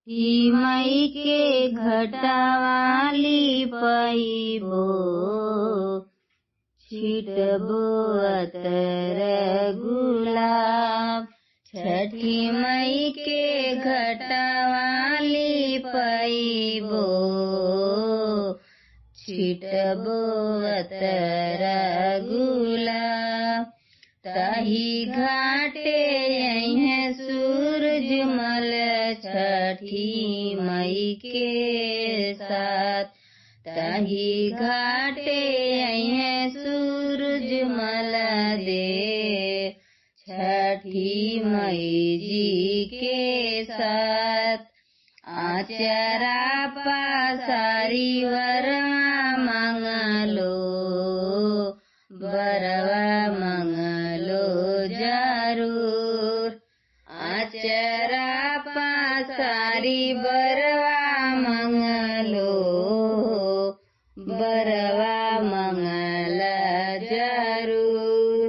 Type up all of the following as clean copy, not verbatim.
छठी मई के घटावाली पैबो छिटबो अतर गुलाब। छठी मई के घटावाली पैबो छिटबो अतर गुलाब। ताही घाटे यहीं सूरजमल छठी मई के साथ। ताही घाटे यहीं सूरजमल दे छठी मई जी के साथ। आचरा पासारी वरवा मंगलो बरवा मंगलो जरूर। आचरा पासारी बरवा मंगलो बरवा मंगल जरूर।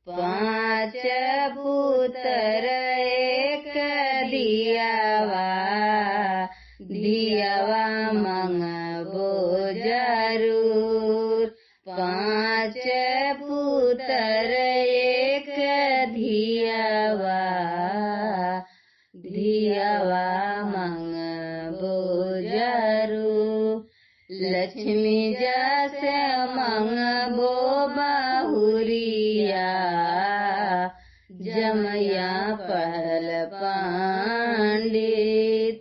पांच पुत्र एक दियावा दियावा मंगबो जरूर। पांच पुत्र एक दियावा दियावा मंगबो जरूर। लक्ष्मी जस मंगबो बहुरिया जमैया पढ़ल पंडित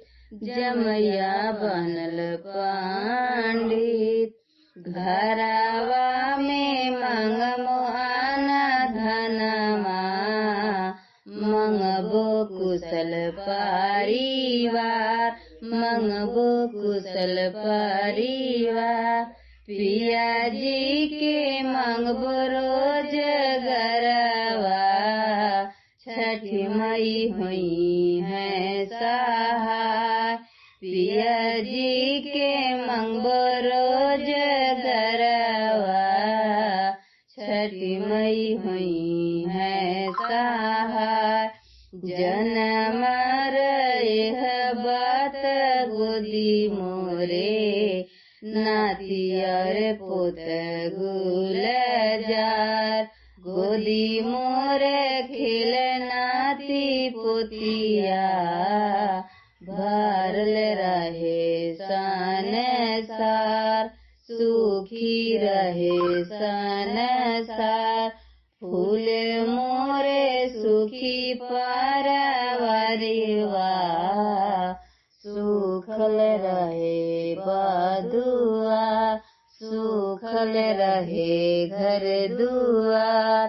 जमैया बनल पंडित। घरवा में मंगमो आना धनमा मंगबो कुशल परिवार मंगबो कुशल परिवार। पिया जी के मंगबो रोज गरवा छठी मई हुई है सहाय। पिया जी के मंगबो रोज गरवा छठी मई हुई है सहाय। जन्म यह बात गोदी मोरे नाती और पोत गुलजार। गोदी मोरे खिल नाती पोतिया भरल रहे संसार सुखी रहे संसार। फूल मोरे सुखी परवरिवा सुखल रहे बधुआ सुखल रहे घर दुआर।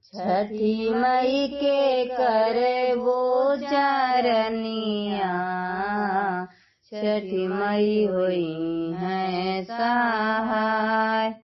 छठी मई के करे वो चारनिया छठी मई हुई